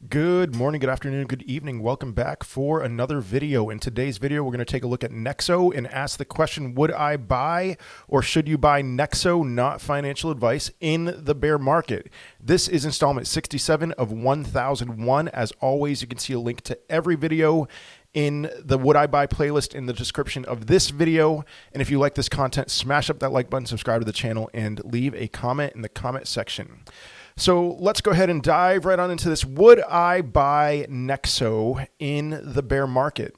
Good morning, good afternoon, good evening. Welcome back for another video. In today's video, we're going to take a look at NEXO and ask the question, would I buy or should you buy NEXO, not financial advice, in the bear market? This is installment 67 of 1001. As always, you can see a link to every video in the Would I Buy playlist in the description of this video. And if you like this content, smash up that like button, subscribe to the channel, and leave a comment in the comment section. So let's go ahead and dive right on into this. Would I buy NEXO in the bear market?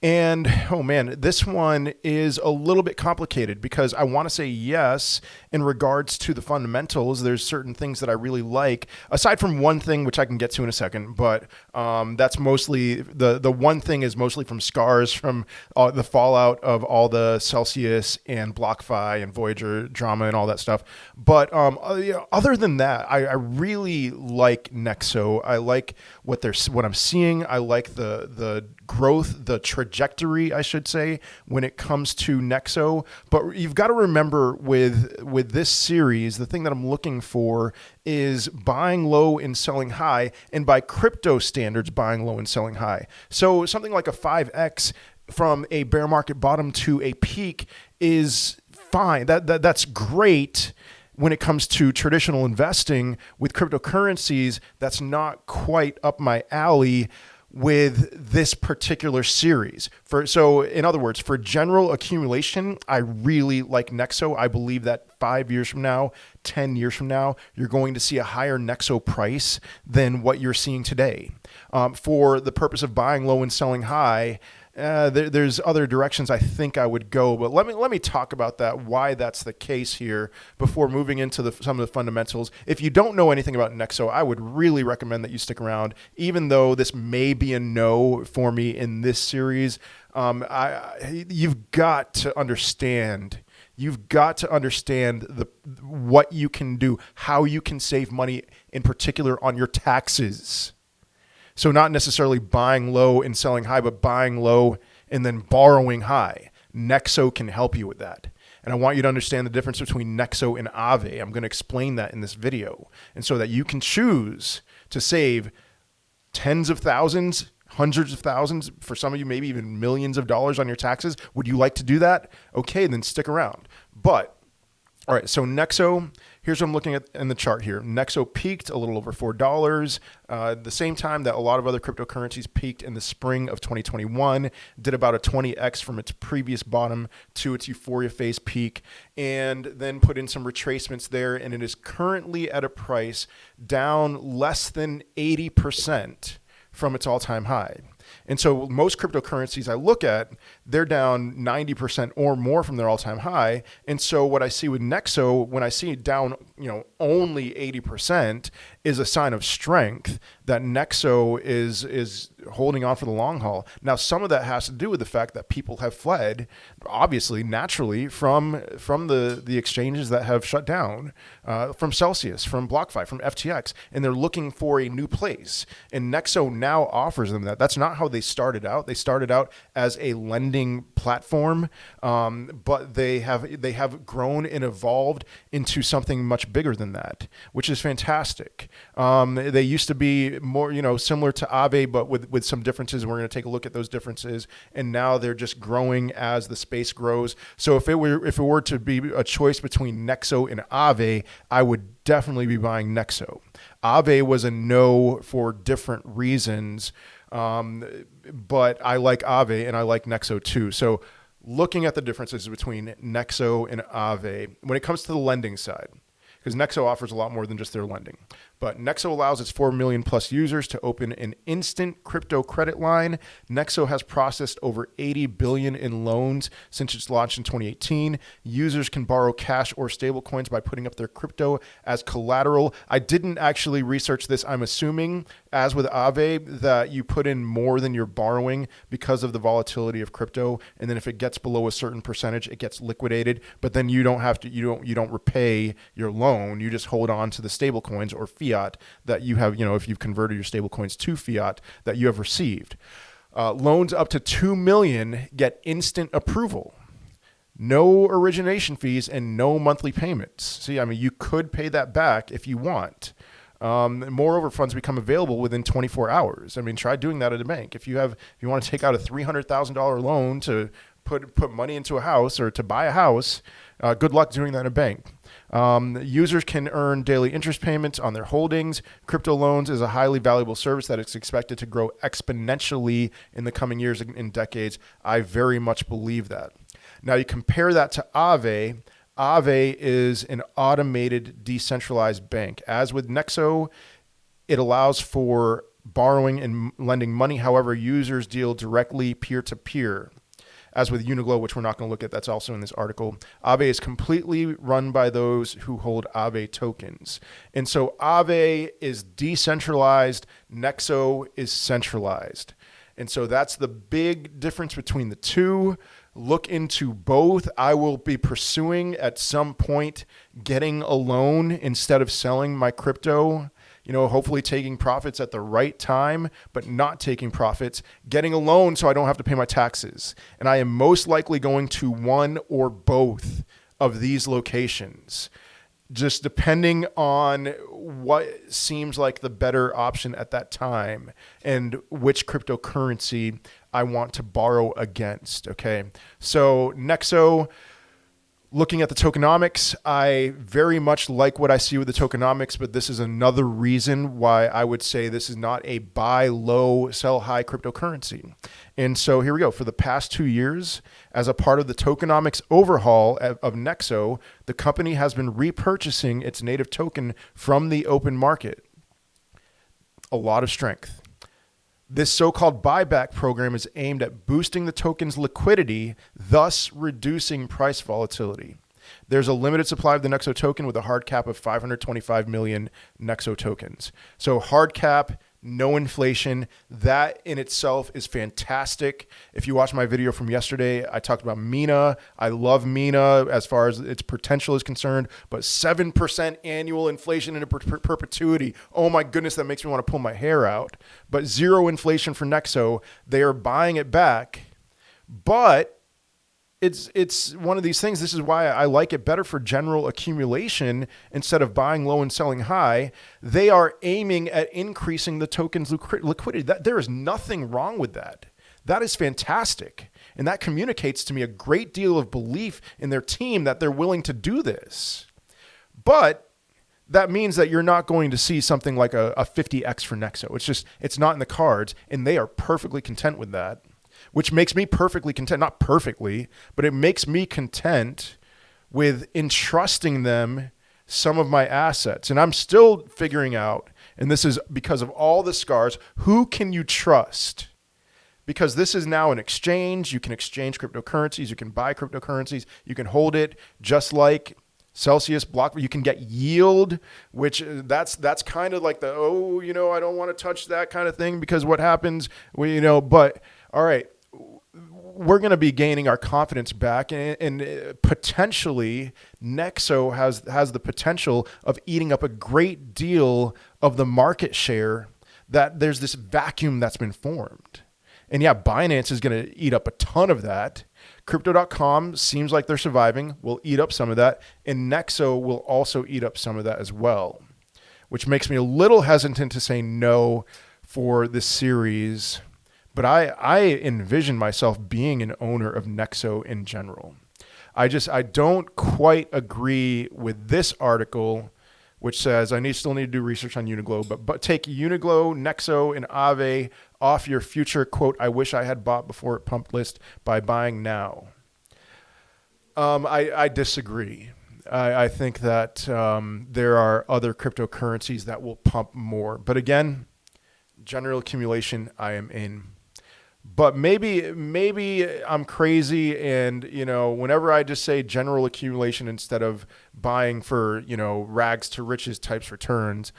And oh man, this one is a little bit complicated because I want to say yes in regards to the fundamentals. There's certain things that I really like, aside from one thing which I can get to in a second. But that's mostly the one thing is mostly from scars from the fallout of all the Celsius and BlockFi and Voyager drama and all that stuff. But other than that, I really like NEXO. I like what I'm seeing. I like the growth, the trajectory, I should say, when it comes to NEXO. But you've got to remember with this series, the thing that I'm looking for is buying low and selling high, and by crypto standards, buying low and selling high. So something like a 5x from a bear market bottom to a peak is fine. That's great. When it comes to traditional investing with cryptocurrencies, that's not quite up my alley with this particular series. So in other words, for general accumulation, I really like NEXO. I believe that 5 years from now, 10 years from now, you're going to see a higher NEXO price than what you're seeing today. For the purpose of buying low and selling high, there's other directions I think I would go, but let me talk about that, why that's the case here before moving into some of the fundamentals. If you don't know anything about NEXO, I would really recommend that you stick around, even though this may be a no for me in this series. You've got to understand. You've got to understand what you can do, how you can save money, in particular on your taxes. So not necessarily buying low and selling high, but buying low and then borrowing high. NEXO can help you with that. And I want you to understand the difference between NEXO and Aave. I'm going to explain that in this video. And so that you can choose to save tens of thousands, hundreds of thousands, for some of you, maybe even millions of dollars on your taxes. Would you like to do that? Okay, then stick around. But all right, so NEXO, here's what I'm looking at in the chart here. NEXO peaked a little over $4, the same time that a lot of other cryptocurrencies peaked in the spring of 2021, did about a 20x from its previous bottom to its euphoria phase peak, and then put in some retracements there, and it is currently at a price down less than 80% from its all-time high. And so most cryptocurrencies I look at, they're down 90% or more from their all-time high. And so what I see with NEXO, when I see it down, only 80%, is a sign of strength that NEXO is holding on for the long haul. Now, some of that has to do with the fact that people have fled, obviously, naturally, from the exchanges that have shut down, from Celsius, from BlockFi, from FTX, and they're looking for a new place. And NEXO now offers them that. That's not how they started out. They started out as a lending platform, but they have grown and evolved into something much bigger than that, which is fantastic. They used to be more, similar to Aave, but with some differences. We're going to take a look at those differences, and now they're just growing as the space grows. So if it were to be a choice between NEXO and Aave, I would definitely be buying NEXO. Aave was a no for different reasons. But I like Aave and I like NEXO too. So looking at the differences between NEXO and Aave, when it comes to the lending side, because NEXO offers a lot more than just their lending. But NEXO allows its 4 million plus users to open an instant crypto credit line. NEXO has processed over 80 billion in loans since its launch in 2018. Users can borrow cash or stablecoins by putting up their crypto as collateral. I didn't actually research this. I'm assuming, as with Aave, that you put in more than you're borrowing because of the volatility of crypto. And then if it gets below a certain percentage, it gets liquidated. But then you don't repay your loan. You just hold on to the stablecoins or fiat that you have, if you've converted your stablecoins to fiat that you have received. Loans up to 2 million get instant approval. No origination fees and no monthly payments. See, you could pay that back if you want. Moreover, funds become available within 24 hours. I mean, try doing that at a bank. If you want to take out a $300,000 loan to put money into a house or to buy a house, good luck doing that in a bank. Users can earn daily interest payments on their holdings. Crypto loans is a highly valuable service that is expected to grow exponentially in the coming years and decades. I very much believe that. Now you compare that to Aave. Aave is an automated decentralized bank. As with NEXO, it allows for borrowing and lending money. However, users deal directly peer-to-peer. As with Uniglow, which we're not going to look at, that's also in this article. Aave is completely run by those who hold Aave tokens. And so Aave is decentralized, NEXO is centralized. And so that's the big difference between the two. Look into both. I will be pursuing at some point getting a loan instead of selling my crypto. Hopefully taking profits at the right time, but not taking profits, getting a loan so I don't have to pay my taxes. And I am most likely going to one or both of these locations, just depending on what seems like the better option at that time and which cryptocurrency I want to borrow against. Okay. So NEXO, looking at the tokenomics, I very much like what I see with the tokenomics, but this is another reason why I would say this is not a buy low, sell high cryptocurrency. And so here we go. For the past 2 years, as a part of the tokenomics overhaul of NEXO, the company has been repurchasing its native token from the open market. A lot of strength. This so-called buyback program is aimed at boosting the token's liquidity, thus reducing price volatility. There's a limited supply of the NEXO token with a hard cap of 525 million NEXO tokens. So hard cap, no inflation. That in itself is fantastic. If you watch my video from yesterday, I talked about Mina. I love Mina as far as its potential is concerned, but 7% annual inflation into perpetuity. Oh my goodness, that makes me want to pull my hair out. But zero inflation for NEXO. They are buying it back, but it's one of these things. This is why I like it better for general accumulation instead of buying low and selling high. They are aiming at increasing the token's liquidity. There is nothing wrong with that. That is fantastic. And that communicates to me a great deal of belief in their team that they're willing to do this. But that means that you're not going to see something like a 50x for NEXO. It's not in the cards, and they are perfectly content with that. Which makes me perfectly content, not perfectly, but it makes me content with entrusting them some of my assets. And I'm still figuring out, and this is because of all the scars, who can you trust? Because this is now an exchange. You can exchange cryptocurrencies. You can buy cryptocurrencies. You can hold it just like Celsius block. You can get yield, which that's kind of like the, I don't want to touch that kind of thing because what happens, but all right, we're going to be gaining our confidence back, and potentially NEXO has the potential of eating up a great deal of the market share. That there's this vacuum that's been formed. And yeah, Binance is going to eat up a ton of that. Crypto.com seems like they're surviving, will eat up some of that, and NEXO will also eat up some of that as well, which makes me a little hesitant to say no for this series. But I envision myself being an owner of NEXO in general. I don't quite agree with this article, which says I still need to do research on Uniglow, but take Uniglow, NEXO, and Aave off your future, quote, I wish I had bought before it pumped list by buying now. I disagree. I think that there are other cryptocurrencies that will pump more. But again, general accumulation, I am in. But maybe I'm crazy, and whenever I just say general accumulation instead of buying for rags to riches types returns,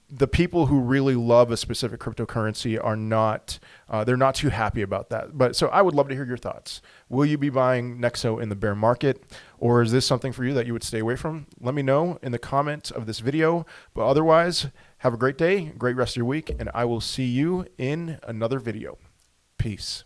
the people who really love a specific cryptocurrency are not they're not too happy about that. But so I would love to hear your thoughts. Will you be buying NEXO in the bear market, or is this something for you that you would stay away from? Let me know in the comments of this video. But otherwise, have a great day, great rest of your week, and I will see you in another video. Peace.